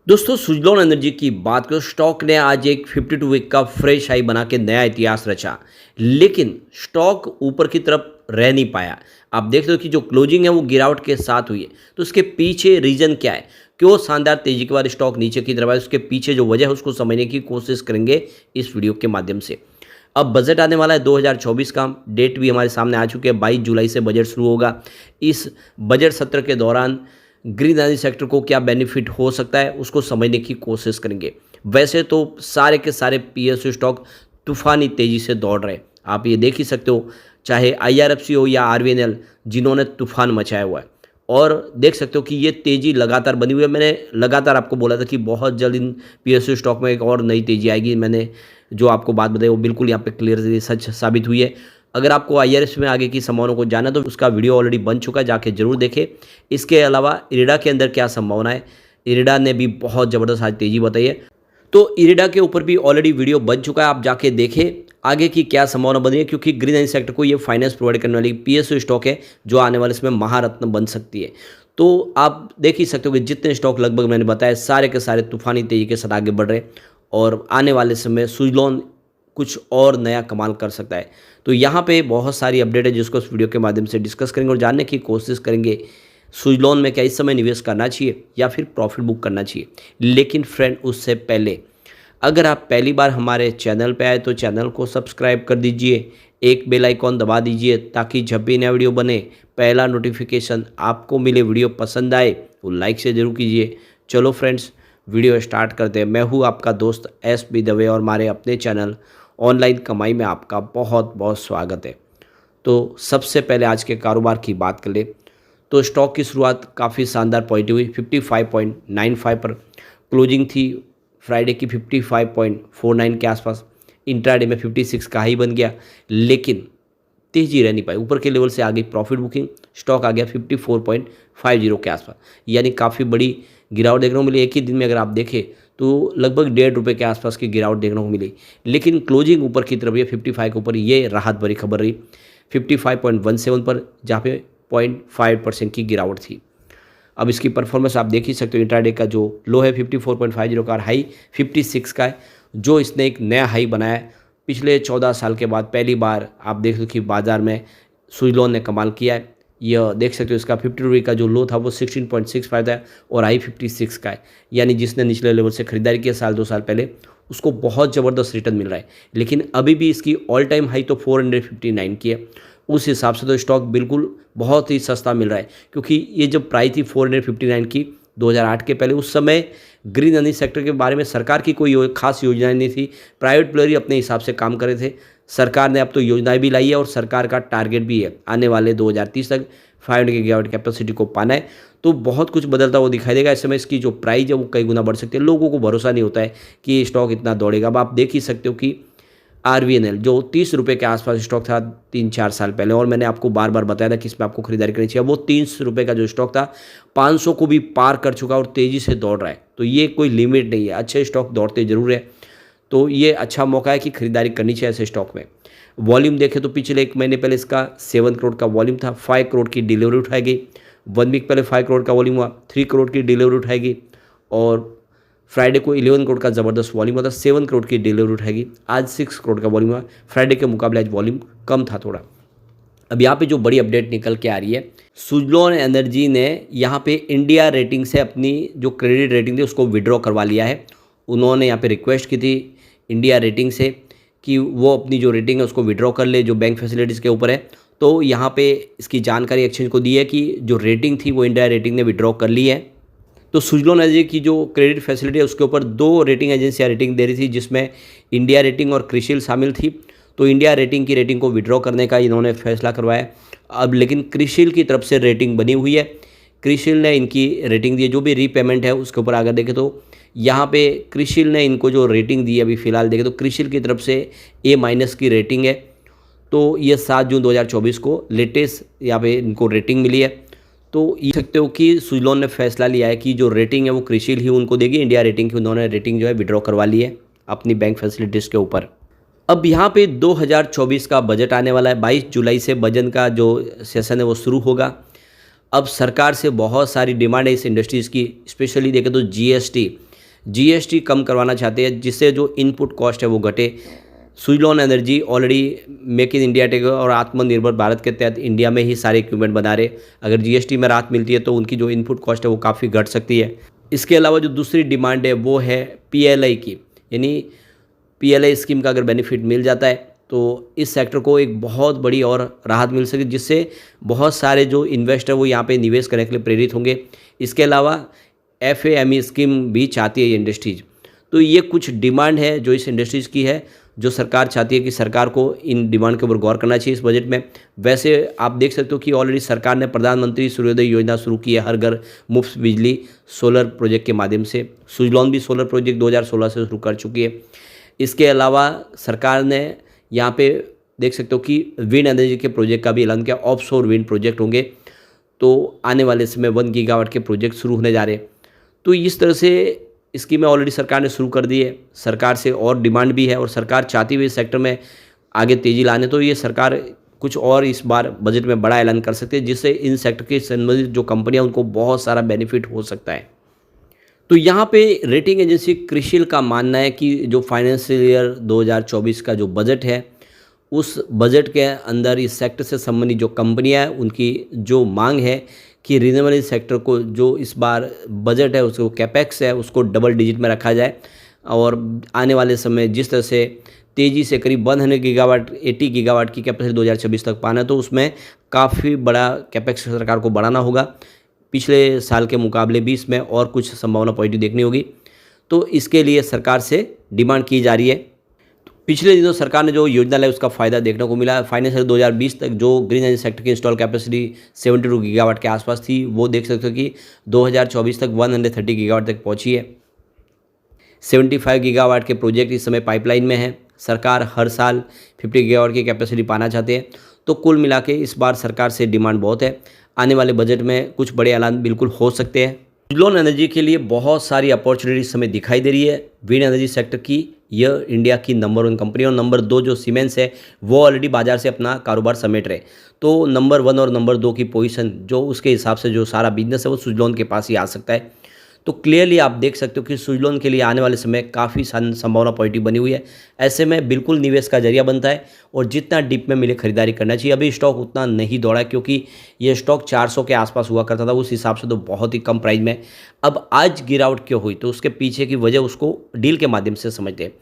दोस्तों सुजलॉन एनर्जी की बात करो, स्टॉक ने आज एक 52 वीक का फ्रेश हाई बना के नया इतिहास रचा। लेकिन स्टॉक ऊपर की तरफ रह नहीं पाया। आप देख रहे हो कि जो क्लोजिंग है वो गिरावट के साथ हुई है। तो उसके पीछे रीजन क्या है, क्यों शानदार तेजी के बाद स्टॉक नीचे की तरफ आया, उसके पीछे जो वजह है उसको समझने की कोशिश करेंगे इस वीडियो के माध्यम से। अब बजट आने वाला है 2024 का, डेट भी हमारे सामने आ चुकी है। 22 जुलाई से बजट शुरू होगा। इस बजट सत्र के दौरान ग्रीन एनर्जी सेक्टर को क्या बेनिफिट हो सकता है उसको समझने की कोशिश करेंगे। वैसे तो सारे के सारे पीएसयू स्टॉक तूफानी तेजी से दौड़ रहे हैं। आप ये देख ही सकते हो, चाहे आईआरएफसी हो या आरवीएनएल, जिन्होंने तूफान मचाया हुआ है। और देख सकते हो कि ये तेज़ी लगातार बनी हुई है। मैंने लगातार आपको बोला था कि बहुत जल्द इन पीएसयू स्टॉक में एक और नई तेज़ी आएगी। मैंने जो आपको बात बताई वो बिल्कुल यहाँ पे क्लियर सच साबित हुई है। अगर आपको आईआरएस में आगे की संभावनाओं को जाना तो उसका वीडियो ऑलरेडी बन चुका है, जाके जरूर देखें। इसके अलावा इरिडा के अंदर क्या संभावना है, इरिडा ने भी बहुत ज़बरदस्त आज तेज़ी बताई है। तो इरिडा के ऊपर भी ऑलरेडी वीडियो बन चुका है, आप जाके देखें आगे की क्या संभावना बन रही है। क्योंकि ग्रीन एनर्जी सेक्टर को ये फाइनेंस प्रोवाइड करने वाली पीएसयू स्टॉक है जो आने वाले इसमें महारत्न बन सकती है। तो आप देख ही सकते हो कि जितने स्टॉक लगभग मैंने बताया सारे के सारे तूफानी तेजी के साथ आगे बढ़ रहे हैं। और आने वाले समय सुजलॉन कुछ और नया कमाल कर सकता है। तो यहाँ पे बहुत सारी अपडेट है जिसको इस वीडियो के माध्यम से डिस्कस करेंगे और जानने की कोशिश करेंगे सुजलॉन में क्या इस समय निवेश करना चाहिए या फिर प्रॉफिट बुक करना चाहिए। लेकिन फ्रेंड, उससे पहले अगर आप पहली बार हमारे चैनल पे आए तो चैनल को सब्सक्राइब कर दीजिए, एक बेल आइकॉन दबा दीजिए ताकि जब भी नया वीडियो बने पहला नोटिफिकेशन आपको मिले। वीडियो पसंद आए तो लाइक से ज़रूर कीजिए। चलो फ्रेंड्स, वीडियो स्टार्ट करते हैं। मैं हूँ आपका दोस्त एस.बी. दवे और हमारे अपने चैनल ऑनलाइन कमाई में आपका बहुत बहुत स्वागत है। तो सबसे पहले आज के कारोबार की बात कर ले तो स्टॉक की शुरुआत काफ़ी शानदार पॉजिटिव हुई। 55.95 पर क्लोजिंग थी। फ्राइडे की 55.49 के आसपास। इंट्राडे में 56 का हाई बन गया, लेकिन तेजी रह नहीं पाई। ऊपर के लेवल से आ गई प्रॉफिट बुकिंग, स्टॉक आ गया 54.50 के आसपास। यानी काफ़ी बड़ी गिरावट देखने को मिली। एक ही दिन में अगर आप देखें तो लगभग ₹1.5 के आसपास की गिरावट देखने को मिली। लेकिन क्लोजिंग ऊपर की तरफ, ये 55 के ऊपर, ये राहत भरी खबर रही 55.17 पर, जहाँ पे 0.5% की गिरावट थी। अब इसकी परफॉर्मेंस आप देख ही सकते हो। इंट्राडे का जो लो है 54.50 का और हाई 56 का है, जो इसने एक नया हाई बनाया है। पिछले 14 साल के बाद पहली बार आप देख लो कि बाजार में सुजलॉन ने कमाल किया है। यह देख सकते हो, इसका 52 का जो लो था वो 16.65 था और हाई 56 का है। यानी जिसने निचले लेवल से खरीदारी किया साल 2 साल पहले, उसको बहुत ज़बरदस्त रिटर्न मिल रहा है। लेकिन अभी भी इसकी ऑल टाइम हाई तो 459 की है। उस हिसाब से तो स्टॉक बिल्कुल बहुत ही सस्ता मिल रहा है। क्योंकि ये जब प्राइस थी 459 की 2008 के पहले, उस समय ग्रीन एनर्जी सेक्टर के बारे में सरकार की कोई खास योजनाएं नहीं थी। प्राइवेट प्लेयर ही अपने हिसाब से काम कर रहे थे। सरकार ने अब तो योजनाएं भी लाई है और सरकार का टारगेट भी है आने वाले 2030 तक 500 गीगावाट कैपेसिटी को पाना है। तो बहुत कुछ बदलता हुआ दिखाई देगा। इस समय इसकी जो प्राइस है वो कई गुना बढ़ सकती है। लोगों को भरोसा नहीं होता है कि ये स्टॉक इतना दौड़ेगा। अब आप देख ही सकते हो कि आरवीएनएल जो 30 रुपये के आसपास स्टॉक था 3-4 साल पहले, और मैंने आपको बार बार बताया था कि इसमें आपको खरीदारी करनी चाहिए, वो 30 रुपये का जो स्टॉक था 500 को भी पार कर चुका और तेज़ी से दौड़ रहा है। तो ये कोई लिमिट नहीं है, अच्छे स्टॉक दौड़ते जरूर है। तो ये अच्छा मौका है कि खरीदारी करनी चाहिए ऐसे स्टॉक में। वॉल्यूम देखें तो पिछले 1 महीने पहले इसका 7 करोड़ का वॉल्यूम था, 5 करोड़ की डिलीवरी उठाई गई। 1 वीक पहले 5 करोड़ का वॉल्यूम हुआ, 3 करोड़ की डिलीवरी उठाई गई। और फ्राइडे को 11 करोड़ का ज़बरदस्त वॉल्यूम हुआ था, 7 करोड़ की डिलीवरी उठाएगी। आज 6 करोड़ का वॉल्यूम हुआ। फ्राइडे के मुकाबले आज वॉल्यूम कम था थोड़ा। अब यहाँ पे जो बड़ी अपडेट निकल के आ रही है, सुजलॉन एनर्जी ने यहाँ पे इंडिया रेटिंग से अपनी जो क्रेडिट रेटिंग थी उसको विड्रॉ करवा लिया है। उन्होंने यहाँ पे रिक्वेस्ट की थी इंडिया रेटिंग से कि वो अपनी जो रेटिंग है उसको विड्रॉ कर ले, जो बैंक फैसिलिटीज़ के ऊपर है। तो यहाँ पे इसकी जानकारी एक्सचेंज को दी है कि जो रेटिंग थी वो इंडिया रेटिंग ने विड्रॉ कर ली है। तो सुजलॉन एनर्जी की जो क्रेडिट फैसिलिटी है उसके ऊपर 2 रेटिंग एजेंसियाँ रेटिंग दे रही थी, जिसमें इंडिया रेटिंग और क्रिसिल शामिल थी। तो इंडिया रेटिंग की रेटिंग को विड्रॉ करने का इन्होंने फैसला करवाया। अब लेकिन क्रिसिल की तरफ से रेटिंग बनी हुई है। क्रिसिल ने इनकी रेटिंग दी है। जो भी रीपेमेंट है उसके ऊपर अगर देखें तो यहाँ पे क्रिसिल ने इनको जो रेटिंग दी है, अभी फ़िलहाल देखें तो क्रिसिल की तरफ से A- की रेटिंग है। तो ये 7 जून 2024 को लेटेस्ट यहाँ पे इनको रेटिंग मिली है। तो ये सकते हो कि सुजलॉन ने फैसला लिया है कि जो रेटिंग है वो क्रिसिल ही उनको देगी। इंडिया रेटिंग की उन्होंने रेटिंग जो है विड्रॉ करवा ली है अपनी बैंक फैसिलिटीज़ के ऊपर। अब यहाँ पे 2024 का बजट आने वाला है। 22 जुलाई से बजट का जो सेशन है वो शुरू होगा। अब सरकार से बहुत सारी डिमांड है इस इंडस्ट्रीज़ की। स्पेशली देखें तो जीएसटी जीएसटी कम करवाना चाहते हैं, जिससे जो इनपुट कॉस्ट है वो घटे। Suzlon energy already make in India tech और आत्मनिर्भर भारत के तहत इंडिया में ही सारे इक्विपमेंट बना रहे। अगर जीएसटी में राहत मिलती है तो उनकी जो इनपुट कॉस्ट है वो काफ़ी घट सकती है। इसके अलावा जो दूसरी डिमांड है वो है पीएलआई की, यानी पीएलआई स्कीम का अगर बेनिफिट मिल जाता है तो इस सेक्टर को एक बहुत बड़ी और राहत मिल सके, जिससे बहुत सारे जो इन्वेस्टर वो यहाँ पे निवेश करने के लिए प्रेरित होंगे। इसके अलावा एफएमई स्कीम भी चाहती है ये इंडस्ट्रीज। तो ये कुछ डिमांड है जो इस इंडस्ट्रीज़ की है, जो सरकार चाहती है कि सरकार को इन डिमांड के ऊपर गौर करना चाहिए इस बजट में। वैसे आप देख सकते हो कि ऑलरेडी सरकार ने प्रधानमंत्री सूर्योदय योजना शुरू की है, हर घर मुफ्त बिजली सोलर प्रोजेक्ट के माध्यम से। सुजलॉन भी सोलर प्रोजेक्ट 2016 से शुरू कर चुकी है। इसके अलावा सरकार ने यहाँ पे देख सकते हो कि विंड एनर्जी के प्रोजेक्ट का भी ऐलान किया, ऑफशोर विंड प्रोजेक्ट होंगे, तो आने वाले समय 1 गीगावाट के प्रोजेक्ट शुरू होने जा रहे हैं। तो इस तरह से स्कीमें ऑलरेडी सरकार ने शुरू कर दी है। सरकार से और डिमांड भी है और सरकार चाहती हुई इस सेक्टर में आगे तेज़ी लाने, तो ये सरकार कुछ और इस बार बजट में बड़ा ऐलान कर सकती है, जिससे इन सेक्टर के संबंधित जो कंपनियां उनको बहुत सारा बेनिफिट हो सकता है। तो यहाँ पे रेटिंग एजेंसी क्रिसिल का मानना है कि जो फाइनेंशियल ईयर 2024 का जो बजट है, उस बजट के अंदर इस सेक्टर से संबंधित जो कंपनियां हैं उनकी जो मांग है कि रिन्यूएबल सेक्टर को जो इस बार बजट है उसको कैपेक्स है उसको डबल डिजिट में रखा जाए, और आने वाले समय जिस तरह से तेज़ी से करीब 100 गीगावाट 80 गीगावाट की कैपेसिटी 2026 तक पाना है, तो उसमें काफ़ी बड़ा कैपेक्स सरकार को बढ़ाना होगा। पिछले साल के मुकाबले भी इसमें और कुछ संभावना पॉजिटिव देखनी होगी, तो इसके लिए सरकार से डिमांड की जा रही है। पिछले दिनों सरकार ने जो योजना लाई उसका फ़ायदा देखने को मिला। फाइनेंशियल 2020 तक जो ग्रीन एनर्जी सेक्टर की इंस्टॉल कैपेसिटी 72 गीगावाट के आसपास थी, वो देख सकते हो कि 2024 तक 130 गीगावाट तक पहुंची है। 75 गीगावाट के प्रोजेक्ट इस समय पाइपलाइन में है। सरकार हर साल 50 गीगावाट की कैपेसिटी पाना चाहते हैं। तो कुल मिला के इस बार सरकार से डिमांड बहुत है। आने वाले बजट में कुछ बड़े ऐलान बिल्कुल हो सकते हैं। सुजलॉन एनर्जी के लिए बहुत सारी अपॉर्चुनिटी समय दिखाई दे रही है। विंड एनर्जी सेक्टर की यह इंडिया की नंबर 1 कंपनी, और नंबर 2 जो सीमेंस है वो ऑलरेडी बाजार से अपना कारोबार समेट रहे। तो नंबर 1 और नंबर 2 की पोजीशन जो उसके हिसाब से जो सारा बिजनेस है वो सुजलॉन के पास ही आ सकता है। तो क्लियरली आप देख सकते हो कि सुजलॉन के लिए आने वाले समय काफ़ी संभावना पॉजिटिव बनी हुई है। ऐसे में बिल्कुल निवेश का जरिया बनता है, और जितना डीप में मिले खरीदारी करना चाहिए। अभी स्टॉक उतना नहीं दौड़ा है क्योंकि ये स्टॉक 400 के आसपास हुआ करता था, उस हिसाब से तो बहुत ही कम प्राइस में। अब आज गिरावट क्यों हुई, तो उसके पीछे की वजह उसको डील के माध्यम से समझते हैं।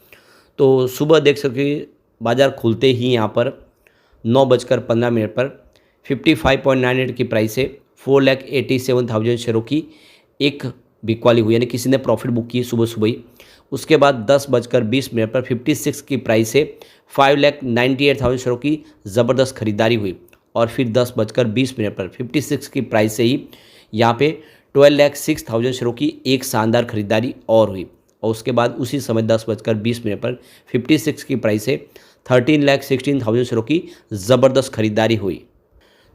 तो सुबह देख सकते हो बाजार खुलते ही यहाँ पर 9:15 पर 55.98 की प्राइस से 4,87,000 शेयरों की एक बिकवाली हुई, यानी किसी ने प्रॉफिट बुक की सुबह सुबह ही। उसके बाद 10:20 पर 56 की प्राइस से 5,98,000 शेयरों की ज़बरदस्त खरीदारी हुई, और फिर 10:20 पर 56 की प्राइस से ही यहाँ पे 12,06,000 शेयरों की एक शानदार खरीदारी और हुई, और उसके बाद उसी समय 10:20 पर 56 की प्राइस से 13,16,000 शेयरों की ज़बरदस्त खरीदारी हुई।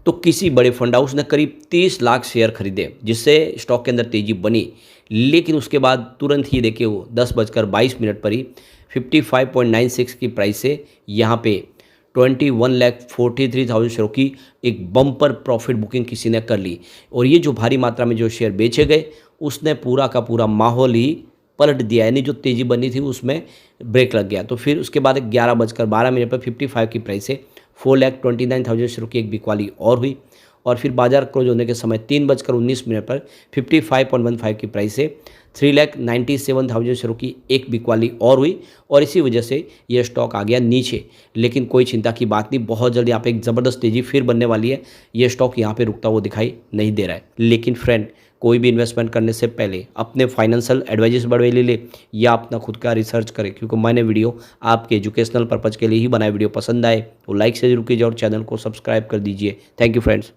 तो किसी बड़े फंड हाउस ने करीब 30 लाख शेयर खरीदे, जिससे स्टॉक के अंदर तेज़ी बनी। लेकिन उसके बाद तुरंत ही देखिए वो 10:22 पर ही 55.96 की प्राइस से यहाँ पे 21,43,000 शेयरों की एक बम्पर प्रॉफिट बुकिंग किसी ने कर ली, और ये जो भारी मात्रा में जो शेयर बेचे गए उसने पूरा का पूरा माहौल ही पलट दिया, यानी जो तेज़ी बनी थी उसमें ब्रेक लग गया। तो फिर उसके बाद 11:12 पर 55 की प्राइस से 4,29,000 शेयरों की एक बिकवाली और हुई, और फिर बाजार क्लोज होने के समय 3:19 पर 55.15 की प्राइस से 3,97,000 शेयरों की एक बिकवाली और हुई, और इसी वजह से यह स्टॉक आ गया नीचे। लेकिन कोई चिंता की बात नहीं, बहुत जल्द यहाँ पे एक ज़बरदस्त तेज़ी फिर बनने वाली है। ये स्टॉक यहाँ पे रुकता हुआ दिखाई नहीं दे रहा है। लेकिन फ्रेंड, कोई भी इन्वेस्टमेंट करने से पहले अपने फाइनेंशियल एडवाइजर्स बढ़वा ले या अपना खुद का रिसर्च करें, क्योंकि मैंने वीडियो आपके एजुकेशनल पर्पज़ के लिए ही बनाया। वीडियो पसंद आए तो लाइक से जरूर कीजिए और चैनल को सब्सक्राइब कर दीजिए। Thank you friends.